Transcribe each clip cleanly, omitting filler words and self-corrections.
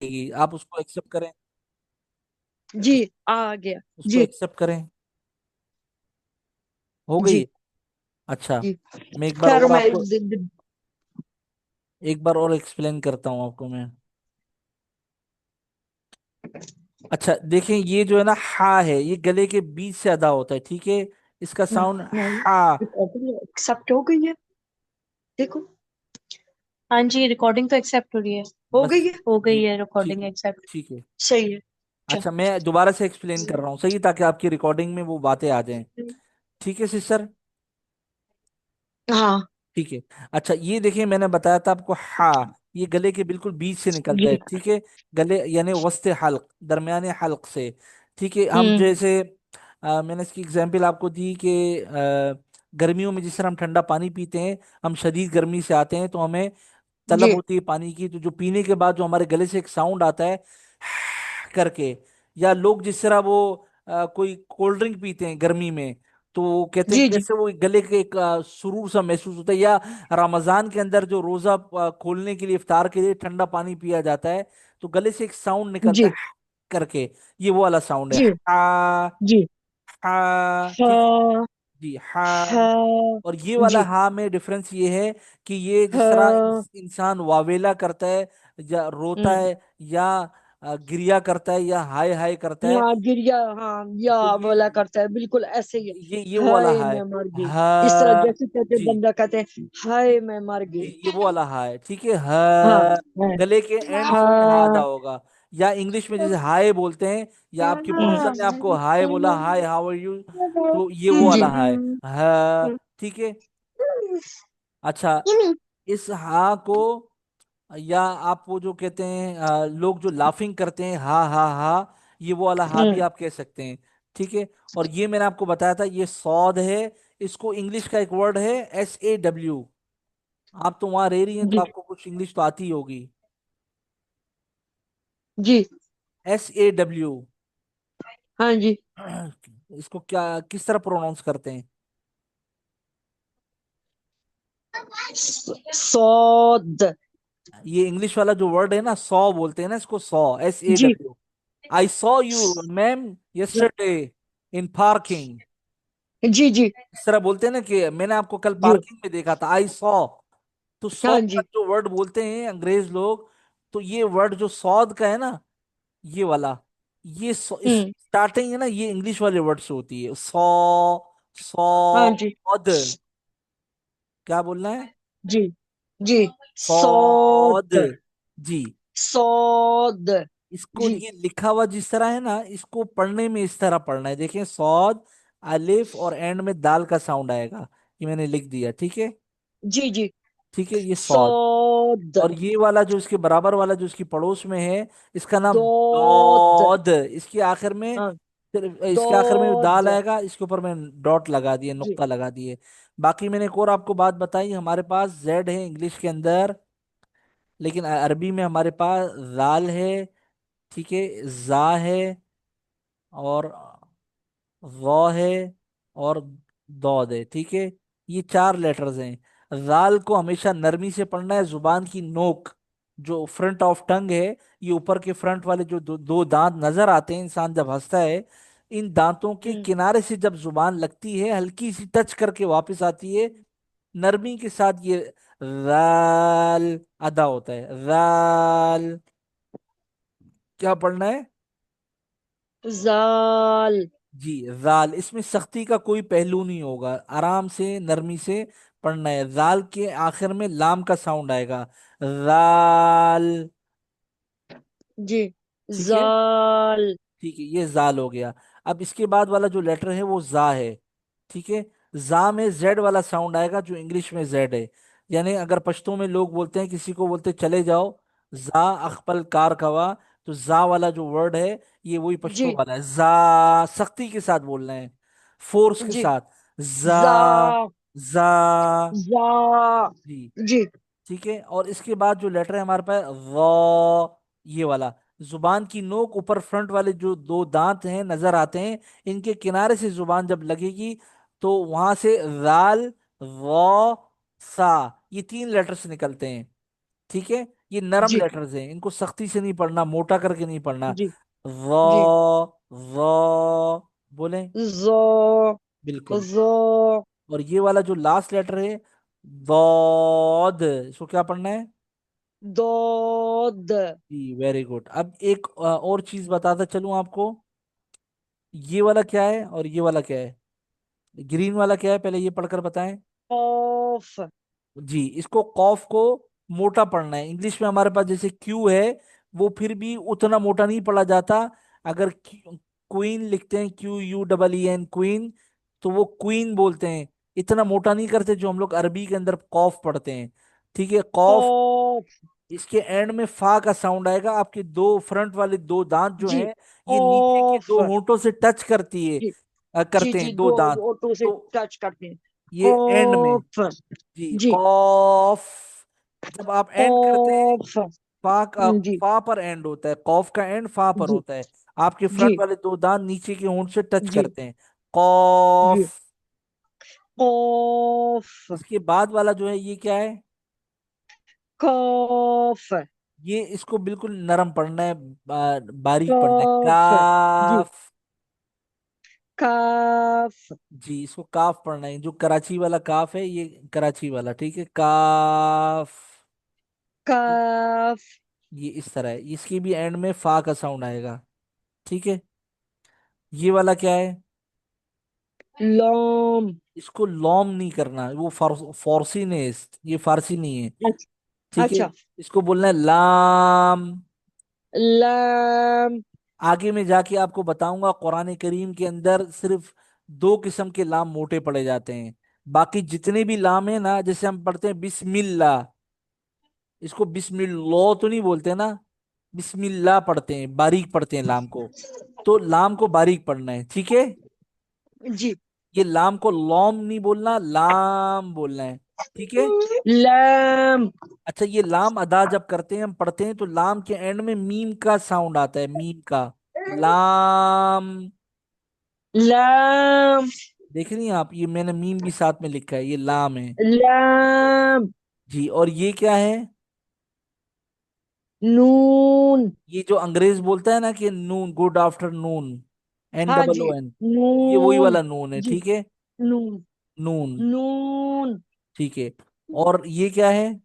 आप उसको एक्सेप्ट करें। जी। उस, आ गया। उसको जी। एक्सेप्ट करें। हो गई। जी। अच्छा, जी। मैं एक बार खैर और मैं आपको एक बार और एक्सप्लेन करता हूँ आपको मैं। अच्छा देखें, ये जो है ना हा है, ये गले के बीच से अदा होता है, ठीक है। इसका साउंड नहीं, हा। रिकॉर्डिंग एक्सेप्ट हो गई है। देखो। हाँ जी, रिकॉर्डिंग तो एक्सेप्ट हो रही है। हो बस। गई है, हो जी गई है ठीक रिकॉर्डिंग है। एक्सेप्ट। ठीक है। सही है। अच्छा। अच्छा, मैं दोबारा से एक्सप्लेन कर रहा हूँ सही, ताकि आपकी रिकॉर्डिंग में वो बातें आ जाएं। ठीक है सिस्टर। हाँ। ठीक है। अच्छा ये देखिए, मैंने बताया था आपको हा, ये गले के बिल्कुल बीच से निकलता है, जी। ठीक है। गले यानी वस्ते हल्क, दरमियाने हल्क से। ठीक है, हम हम्म। जैसे मैंने इसकी एग्जांपल आपको दी कि गर्मियों में जिस तरह हम ठंडा पानी पीते हैं, हम शदीद गर्मी से आते हैं तो हमें तलब जी। होती है पानी की, तो जो पीने के बाद जो हमारे गले से एक साउंड आता है करके, या लोग जिस तरह वो कोई कोल्ड ड्रिंक पीते हैं गर्मी में, तो वो कहते हैं जी। जी। कैसे वो गले के एक सुरूर सा महसूस होता है, या रमजान के अंदर जो रोजा खोलने के लिए, इफ्तार के लिए ठंडा पानी पिया जाता है, तो गले से एक साउंड निकलता जी। है करके, ये वो वाला साउंड है जी। हा। जी। हा, ठीक है। हाँ। जी हा। हाँ। और ये वाला जी। हा में डिफरेंस ये है कि ये जिस तरह हाँ। इंसान वावेला करता है, या रोता हम्म। है, या गिरिया करता है, या हाय हाय करता है, हाँ, गिरिया, हाँ, या तो बोला करता है, बिल्कुल ऐसे ही है। ये वो वाला हाय हा है। मैं मर गई। इस तरह हा। जैसे कहते जी बंदा कहते हैं, हाय मैं मर जी, गई। ये वो वाला हा है, ठीक है। हाँ। हा, हाँ। गले के एंड से ये हा अदा हाँ। होगा। या इंग्लिश में जैसे हाय बोलते हैं, या आपके पर्सन ने आपको हाय बोला, हाय हाउ आर यू, तो ये वो जी। वाला हा है। हा, ठीक है। अच्छा, इस हा को, या आप वो जो कहते हैं लोग जो लाफिंग करते हैं हा हा हा, ये वो वाला हा भी हम्म। आप कह सकते हैं, ठीक है। और ये मैंने आपको बताया था, ये सौद है। इसको इंग्लिश का एक वर्ड है SAW। आप तो वहां रह रही हैं, तो जी। आपको कुछ इंग्लिश तो आती ही होगी। जी। SAW। हाँ जी। इसको क्या, किस तरह प्रोनाउंस करते हैं? सौद। ये इंग्लिश वाला जो वर्ड है ना, सॉ बोलते हैं ना इसको, सॉ, जी। SAW। I saw you ma'am yesterday in parking. जी। जी। इस तरह बोलते हैं ना कि मैंने आपको कल जी। पार्किंग में देखा था, आई सॉ। तो हाँ सॉ का जी। जो वर्ड बोलते हैं अंग्रेज लोग, तो ये वर्ड जो सौद का है ना, ये वाला, ये इस हम्म। स्टार्टिंग है ना, ये इंग्लिश वाले वर्ड से होती है, सौ, हाँ जी। सौद। क्या बोलना है? जी। जी। सौद। सौद। जी। सौद। इसको जी। ये लिखा हुआ जिस तरह है ना, इसको पढ़ने में इस तरह पढ़ना है, देखें, सौद, अलिफ और एंड में दाल का साउंड आएगा। ये मैंने लिख दिया, ठीक है। जी। जी। ठीक है, ये सौद। सौद। और ये वाला जो इसके बराबर वाला जो इसकी पड़ोस में है, इसका नाम दौद। दौद। इसके आखिर में, हाँ। सिर्फ इसके आखिर में दाल दौद। आएगा, इसके ऊपर मैं डॉट लगा दिए, जी। नुक्ता लगा दिए। बाकी मैंने एक और आपको बात बताई, हमारे पास जेड है इंग्लिश के अंदर, लेकिन अरबी में हमारे पास जाल है, ठीक है, जा है, और वॉ है, और दौद है, ठीक है। ये चार लेटर्स हैं। जाल को हमेशा नरमी से पढ़ना है, जुबान की नोक, जो फ्रंट ऑफ टंग है, ये ऊपर के फ्रंट वाले जो दो दांत नजर आते हैं इंसान जब हंसता है, इन दांतों के हम्म। किनारे से जब जुबान लगती है, हल्की सी टच करके वापस आती है, नरमी के साथ ये राल अदा होता है, राल। क्या पढ़ना है? जाल। जी, जाल। इसमें सख्ती का कोई पहलू नहीं होगा, आराम से नरमी से पढ़ना है। जाल के आखिर में लाम का साउंड आएगा, जाल। जी। ठीक है। जाल। ठीक है, ये जाल हो गया। अब इसके बाद वाला जो लेटर है वो जा है, ठीक है। जा में जेड वाला साउंड आएगा, जो इंग्लिश में जेड है। यानी अगर पश्तो में लोग बोलते हैं, किसी को बोलते हैं चले जाओ, जा अखपल कार कवा, तो जा वाला जो वर्ड है, ये वही पश्तो जी। वाला है, जा। सख्ती के साथ बोलना है, फोर्स के जी। साथ, जा, जा। जा। जा। जी, जी। ठीक है। और इसके बाद जो लेटर है हमारे पास वो, ये वाला, जुबान की नोक ऊपर फ्रंट वाले जो दो दांत हैं नजर आते हैं, इनके किनारे से जुबान जब लगेगी, तो वहां से राल, वो, सा, ये तीन लेटर्स निकलते हैं, ठीक है। ये नरम जी लेटर्स हैं, इनको सख्ती से नहीं पढ़ना, मोटा करके नहीं पढ़ना। जी जी। व बोले। जो बिल्कुल। जो और ये वाला जो लास्ट लेटर है, दौद, इसको क्या पढ़ना है? दूध। जी वेरी गुड। अब एक और चीज बताता चलूं आपको। ये वाला क्या है और ये वाला क्या है? ग्रीन वाला क्या है, पहले ये पढ़कर बताएं। ऑफ। जी, इसको कॉफ को मोटा पढ़ना है। इंग्लिश में हमारे पास जैसे क्यू है, वो फिर भी उतना मोटा नहीं पढ़ा जाता। अगर क्वीन लिखते हैं, QUEEN, क्वीन, तो वो क्वीन बोलते हैं। इतना मोटा नहीं करते जो हम लोग अरबी के अंदर कॉफ पढ़ते हैं। ठीक है, कॉफ। ऑफ। इसके एंड में फा का साउंड आएगा। आपके दो फ्रंट वाले दो दांत जो जी। हैं, ये नीचे के ऑफ। दो होंठों से टच करती है, जी जी करते जी, हैं दो दो दांत। ऑटो से तो टच करते हैं। ये एंड में। ऑफ। जी, जी। कॉफ। जब आप एंड करते हैं, ऑफ। फा का जी फा पर एंड होता है, कॉफ का एंड फा पर जी होता है। आपके फ्रंट जी वाले दो दांत नीचे के होंठ से टच जी करते हैं। जी। कॉफ। ऑफ। इसके बाद वाला जो है, ये क्या है? कॉफ। ये इसको बिल्कुल नरम पढ़ना है, बारीक पढ़ना है। कॉफ। जी। काफ। काफ। जी, इसको काफ पढ़ना है। जो कराची वाला काफ है, ये कराची वाला, ठीक है, काफ। काफ। ये इस तरह है, इसकी भी एंड में फा का साउंड आएगा। ठीक है। ये वाला क्या है? लॉम। इसको लॉम नहीं करना, वो फारसी ने, ये फारसी नहीं है। अच्छा। ठीक है, अच्छा। इसको बोलना है लाम। लाम। आगे में जाके आपको बताऊंगा, कुरान करीम के अंदर सिर्फ दो किस्म के लाम मोटे पड़े जाते हैं। बाकी जितने भी लाम है ना, जैसे हम पढ़ते हैं बिस्मिल्लाह, इसको बिस्मिल्लाह तो नहीं बोलते ना, बिस्मिल्लाह पढ़ते हैं, बारीक पढ़ते हैं लाम को। तो लाम को बारीक पढ़ना है, ठीक है। जी। ये लाम को लॉम नहीं बोलना, लाम बोलना है। ठीक है। लाम। अच्छा, ये लाम अदा जब करते हैं, हम पढ़ते हैं, तो लाम के एंड में मीम का साउंड आता है, मीम का। लाम। लाम। देख रही हैं आप, ये मैंने मीम भी साथ में लिखा है, ये लाम है। लाम। जी, और ये क्या है? नून। ये जो अंग्रेज बोलता है ना कि नून, गुड आफ्टरनून, एन हाँ डबल जी। ओ एन, ये वही नून। वाला नून है, जी। ठीक है। नून। नून। नून। ठीक है। और ये क्या है?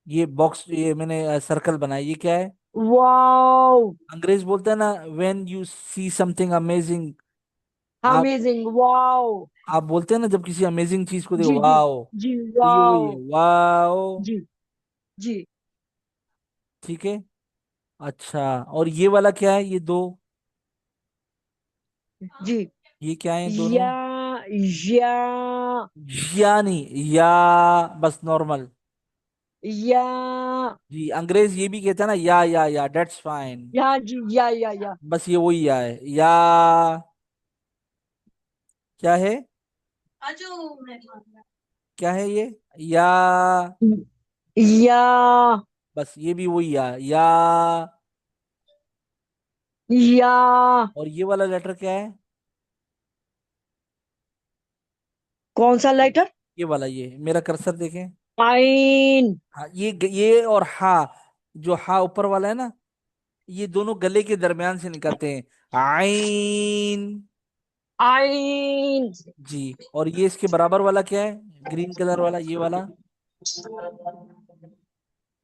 ये बॉक्स, ये मैंने सर्कल बनाया, ये क्या है? वाओ। अंग्रेज बोलता है ना, when you see something amazing. आप अमेजिंग। वाओ। आप बोलते हैं ना, जब किसी अमेजिंग चीज को देखो, जी जी वाओ। जी। तो ये वही है, वाओ। वाओ। जी जी ठीक है। अच्छा, और ये वाला क्या है, ये दो, जी। ये क्या है दोनों? या। या। या नहीं, या, बस नॉर्मल। या। जी, अंग्रेज ये भी कहता है ना, या डेट्स फाइन। या जी। या। बस ये वही या है, या। क्या है? क्या है ये? या। या। बस ये भी वही या। या। और ये वाला लेटर क्या है? कौन सा लेटर? ये वाला, ये मेरा कर्सर देखें। आइन। हाँ, ये और हा, जो हा ऊपर वाला है ना, ये दोनों गले के दरमियान से निकलते हैं, आइन। आइन। जी, और ये इसके बराबर वाला क्या है, ग्रीन कलर वाला, ये वाला,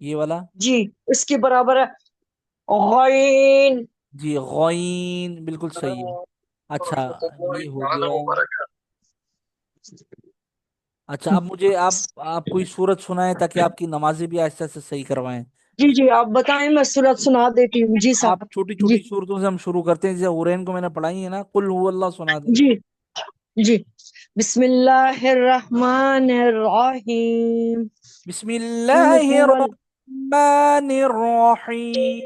ये वाला। जी। इसके बराबर है। आइन। जी, गॉइन, बिल्कुल सही है। अच्छा, ये हो गया। अच्छा, अब मुझे आप कोई सूरत सुनाएं, ताकि आपकी नमाजें भी आहिस्ता से सही करवाएं। जी जी, आप बताएं, मैं सूरत सुना देती हूँ जी आप साहब। छोटी जी छोटी सूरतों से हम शुरू करते हैं, जैसे हुरैन को मैंने पढ़ाई है ना, कुल हुवल्लाह सुना दें। जी जी। बिस्मिल्लाहिर्रहमानिर्रहीम। कुल हुवल। बिस्मिल्लाहिर्रहमानिर्रहीम।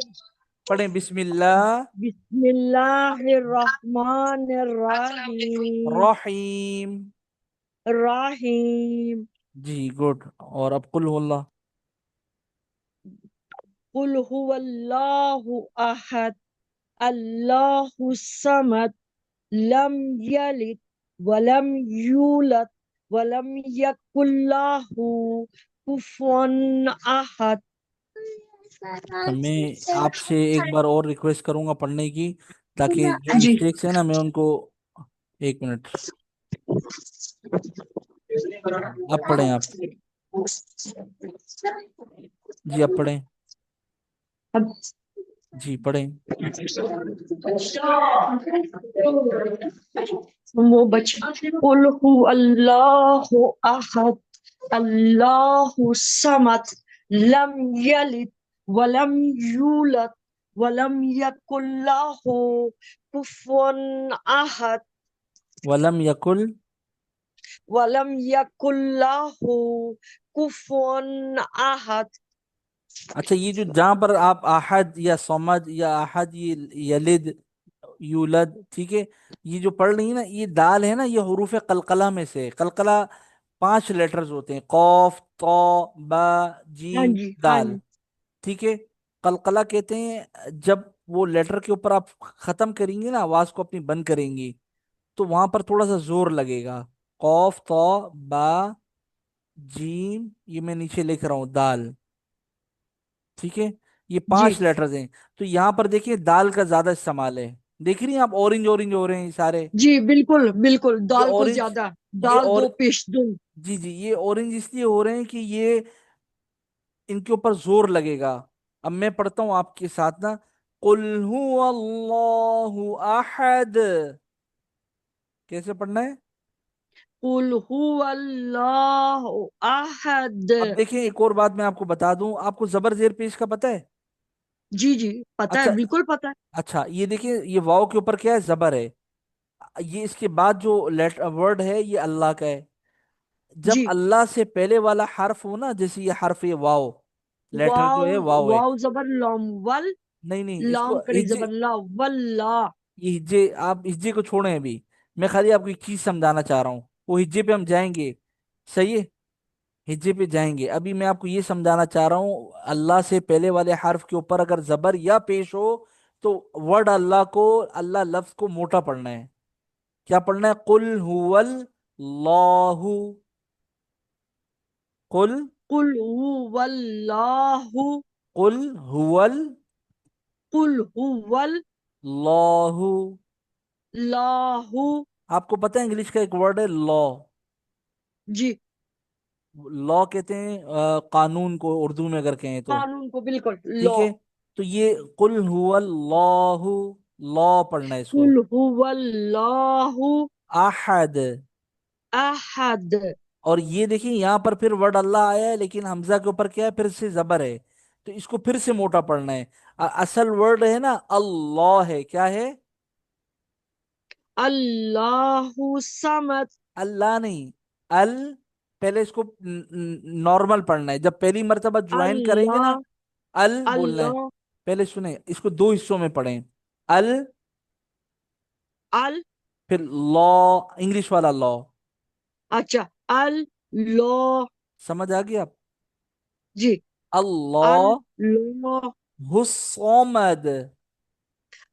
पढ़ें, बिस्मिल्लाह। बिस्मिल्लाहिर्रहमानिर्रहीम। रहीम। रहीम। जी गुड। और अब कुल हुवल्लाह। कुल हुवल्लाहु अहद। अल्लाहु समद। लम यलिद वलम यूलद वलम यकुल्लाहु कुफुवन अहद। अच्छा, मैं आपसे एक बार और रिक्वेस्ट करूंगा पढ़ने की, ताकि जो जी मिस्टेक्स है ना मैं उनको। एक मिनट। आप पढ़ें आप। जी आप पढ़ें। अब जी पढ़ें। वो बचा कुल हु अल्लाहु अहद अल्लाहु समद लम यलिद वलम यूलद वलम यकुल लहु कुफुवन अहद वलम यकुल। वलम यकुल लहु कुफुवन अहद। अच्छा, ये जो जहां पर आप अहद या समद या अहद, ये यलिद, यूलद, ठीक है, ये जो पढ़ रही है ना, ये दाल है ना, ये हरूफ कलकला में से है। कलकला 5 लेटर्स होते हैं, कौफ, तो, बा, हाँ जीम, जी हाँ दाल। जी ठीक है। कलकला कहते हैं जब वो लेटर के ऊपर आप खत्म करेंगे ना, आवाज को अपनी बंद करेंगी, तो वहां पर थोड़ा सा जोर लगेगा। कौफ, तो, बा, जीम, ये मैं नीचे लिख रहा हूँ, दाल। ठीक है। ये जी 5 लेटर्स हैं। तो यहाँ पर देखिए दाल का ज्यादा इस्तेमाल है। देख रही हैं आप, ऑरेंज ऑरेंज हो रहे हैं ये सारे। जी बिल्कुल बिल्कुल ये दाल को ऑरेंज, ज्यादा। ये दाल और दो पेश दो। जी जी, ये ऑरेंज इसलिए हो रहे हैं कि ये इनके ऊपर जोर लगेगा। अब मैं पढ़ता हूँ आपके साथ ना। कुल हु अल्लाहु अहद। कैसे पढ़ना है? कुल हुवल्लाहु अहद। अब देखिए एक और बात मैं आपको बता दूं, आपको जबर जेर पेश का पता है? जी जी पता है अच्छा। बिल्कुल पता है। अच्छा, ये देखिए, ये वाव के ऊपर क्या है, जबर है। ये इसके बाद जो लेटर वर्ड है ये अल्लाह का है। जब जी अल्लाह से पहले वाला हर्फ हो ना, जैसे ये हर्फ है वाव, लेटर जो वाव है वाव है। वाव जबर लम वल। नहीं नहीं, इसको लाम करे हिज्जे, जबर ला वल्ला। ये हिज्जे, आप हिज्जे को छोड़ें अभी। मैं खाली आपको एक चीज समझाना चाह रहा हूँ, वो हिज्जे पे हम जाएंगे। सही है। हिज्जे पे जाएंगे। अभी मैं आपको ये समझाना चाह रहा हूँ, अल्लाह से पहले वाले हर्फ के ऊपर अगर जबर या पेश हो, तो वर्ड अल्लाह को, अल्लाह लफ्ज को मोटा पढ़ना है। क्या पढ़ना है? कुल हुवल लाहु। कुल, कुल हुवल्लाहु। कुल हुवल कुल हुवल लाहु। लाहु। आपको पता है इंग्लिश का एक वर्ड है लॉ। जी लॉ कहते हैं कानून को, उर्दू में अगर कहें तो। कानून को बिल्कुल ठीक लॉ। है। तो ये कुल हुवल लाहु, लॉ पढ़ना है इसको। कुल हुवल्लाहु अहद। अहद। और ये देखिए यहाँ पर फिर वर्ड अल्लाह आया है, लेकिन हमजा के ऊपर क्या है, फिर से जबर है। तो इसको फिर से मोटा पढ़ना है। असल वर्ड है ना अल्लाह है, क्या है? अल्लाहु समद। अल्लाह नहीं, अल। पहले इसको नॉर्मल पढ़ना है, जब पहली मर्तबा ज्वाइन करेंगे ना, अल्लाह अल बोलना है। अल्लाह पहले सुने, इसको 2 हिस्सों में पढ़ें। अल, अल। फिर लॉ, इंग्लिश वाला लॉ। अच्छा अल्लाह। समझ आ गई आप? जी अल्लाह अल्लाह हुस्समद।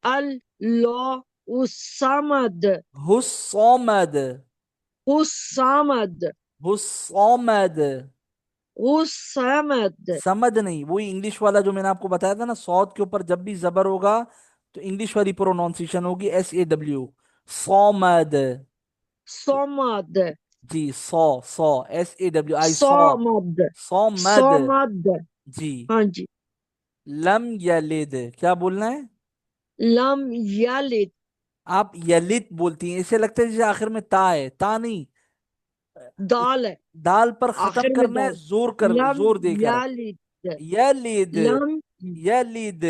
अल्लाह उस्समद। हुस्समद। उस्समद हुस्समद। उस्समद। समद नहीं, वही इंग्लिश वाला जो मैंने आपको बताया था ना, सौद के ऊपर जब भी जबर होगा तो इंग्लिश वाली प्रोनाउंसिएशन होगी SAW। सौमद। समद जी, सौ SAW, आई सौ। समद सौमद। समद। जी। हाँ जी। लम यलिद, क्या बोलना है? लम यलिद। आप यलिद बोलती हैं, इसे लगता है जैसे आखिर में ता है, ता नहीं। इस दाल है दाल पर खत्म आखिर में करना है, दाल। जोर कर, लम जोर देकर। यलिद। यलिद। लम यलिद।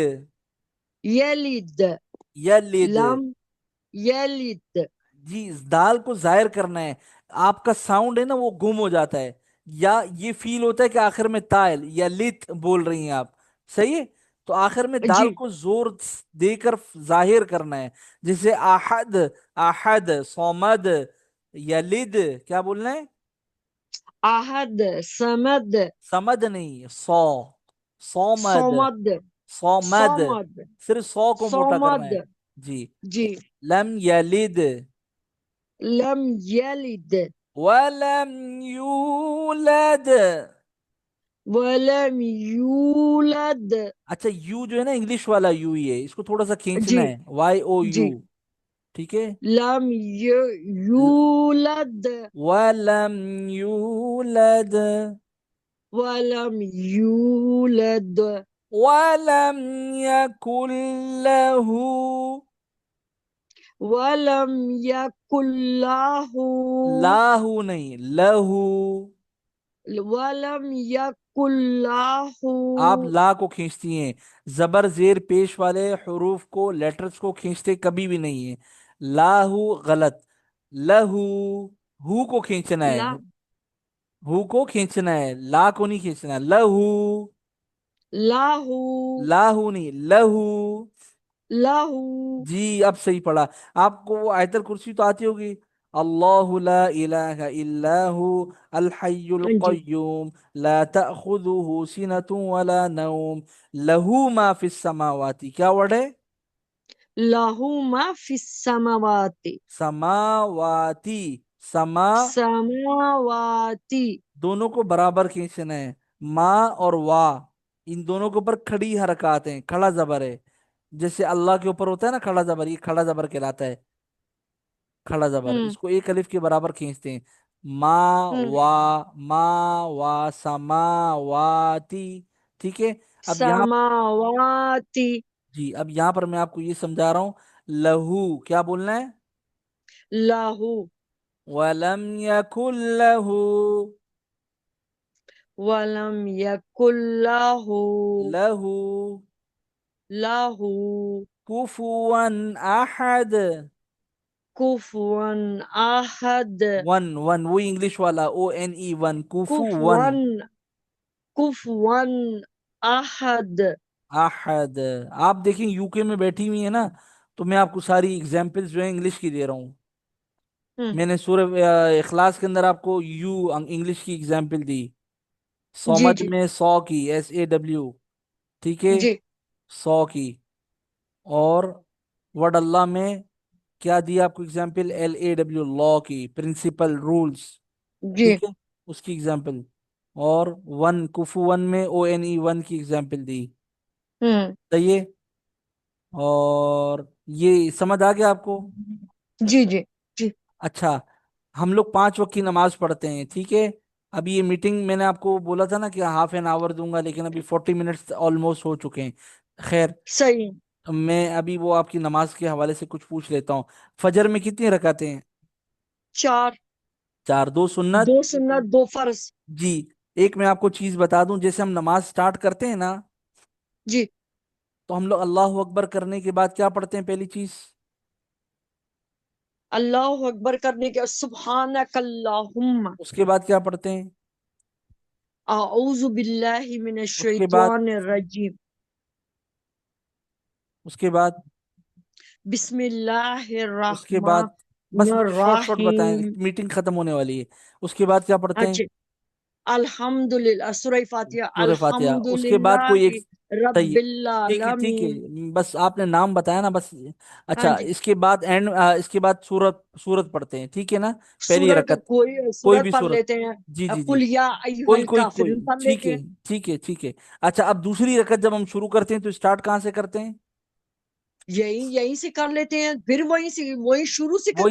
यलिद। यलिद। लम यलिद। जी, इस दाल को जाहिर करना है। आपका साउंड है ना वो गुम हो जाता है, या ये फील होता है कि आखिर में ताल या लित बोल रही हैं आप। सही है। तो आखिर में दाल जी को जोर देकर जाहिर करना है। जैसे आहद, आहद, सोमद, यलिद, क्या बोलना है? अहद समद समद नहीं, सौ, सोमद, समद सोमद। समद सिर्फ सौ को मोटा करना समद। है। जी। जी लम यलिद लम यलिद वलम यूलद। वलम यूलद। अच्छा, यू जो है ना, इंग्लिश वाला यू ही है, इसको थोड़ा सा खींचना जी है, वाई ओ जी। यू। ठीक है। लम यूलद। वलम यूलद। वलम यूलद। वलम यकुल लहू। वलम यकुल्लाहु। लाहू नहीं, लहू। वलम यकुल्लाहु। आप ला को खींचती हैं, जबर जेर पेश वाले हरूफ को, लेटर्स को खींचते कभी भी नहीं है। लाहू गलत। लहू। हु को खींचना ला है। हु को खींचना है, ला को नहीं खींचना है। लहू। लाहु। लाहू नहीं, लहू। लाहु। जी, अब सही पढ़ा। आपको वो आयतल कुर्सी तो आती होगी। अल्लाहु ला इलाहा इल्लाहु अल हय्युल जी। कय्यूम ला तअखुजुहु सिनतुन वला नौम लहू मा फिस समावाती, क्या वर्ड है? लाहु मा फिस समावाति। समावाती। समा। समावाति। दोनों को बराबर खींचना है। माँ और वाह, इन दोनों के ऊपर खड़ी हरकत है, खड़ा जबर है। जैसे अल्लाह के ऊपर होता है ना खड़ा जबर, ये खड़ा जबर कहलाता है। खड़ा जबर, हम्म इसको एक अलिफ के बराबर खींचते हैं। हम्म। मा वा समावाती। ठीक है। अब यहाँ, समावाति। जी अब यहाँ पर मैं आपको ये समझा रहा हूँ। लहू क्या बोलना है? लाहु। वलम यकुल लहू। वलम यकुल्लाहु। लहू लाहु कुफुवन अहद। कुफुवन आहद। वन वन, वो इंग्लिश वाला ओ एन ई वन, कुफू वन। कुफुवन। कुफुवन आहद। अहद। आप देखें यूके में बैठी हुई है ना, तो मैं आपको सारी एग्जाम्पल्स जो है इंग्लिश की दे रहा हूँ। हम्म। मैंने सूरह इखलास के अंदर आपको यू इंग्लिश की एग्जाम्पल दी। जी सौमद जी में सौ की, SAW। ठीक है। जी 100 की। और वर्ड अल्लाह में क्या दिया आपको एग्जाम्पल? LAW, लॉ की, प्रिंसिपल, रूल्स। जी। ठीक है, उसकी एग्जाम्पल। और वन, कुफू वन में ONE वन की एग्जाम्पल दी। हम्म। सही है। और ये समझ आ गया आपको? जी जी जी। अच्छा, हम लोग 5 वक्त की नमाज पढ़ते हैं, ठीक है। अभी ये मीटिंग मैंने आपको बोला था ना कि हाफ एन आवर दूंगा, लेकिन अभी 40 मिनट्स ऑलमोस्ट हो चुके हैं। खैर, सही। मैं अभी वो आपकी नमाज के हवाले से कुछ पूछ लेता हूँ। फजर में कितनी रकातें हैं? चार। 4, 2 सुन्नत। दो सुन्नत दो फर्ज। जी। एक मैं आपको चीज बता दूं, जैसे हम नमाज स्टार्ट करते हैं ना, जी। तो हम लोग अल्लाह अकबर करने के बाद क्या पढ़ते हैं पहली चीज? अल्लाह अकबर करने के सुब्हानक अल्लाहुम्मा। उसके बाद क्या पढ़ते हैं? आऊज़ु बिल्लाहि मिनश उसके बाद? शैतानिर रजीम। उसके बाद? बिस्मिल्लाहिर उसके बाद? बस मुझे रहमानिर शॉर्ट शॉर्ट बताएं, रहीम। मीटिंग खत्म होने वाली है। उसके बाद क्या पढ़ते हैं? अच्छा। अल्हम्दुलिल्लाह सूरह फातिहा। सूरह फातिहा। उसके बाद कोई एक, अल्हम्दुलिल्लाहि सही है। रब्बिल ठीक है, ठीक आलमीन। है, बस आपने नाम बताया ना, बस। हाँ अच्छा, जी। इसके बाद इसके बाद सूरत सूरत पढ़ते हैं, ठीक है ना? पहली सूरत रकत। कोई कोई सूरत भी पढ़ सूरत। लेते हैं। जी जी जी। कुल या कोई अय्युहल कोई कोई, काफिरून पढ़ ठीक लेते है, हैं। ठीक है, ठीक है। अच्छा, अब दूसरी रकत जब हम शुरू करते हैं तो स्टार्ट कहाँ से करते हैं? यही यहीं से कर लेते हैं, फिर वहीं से वही शुरू से वो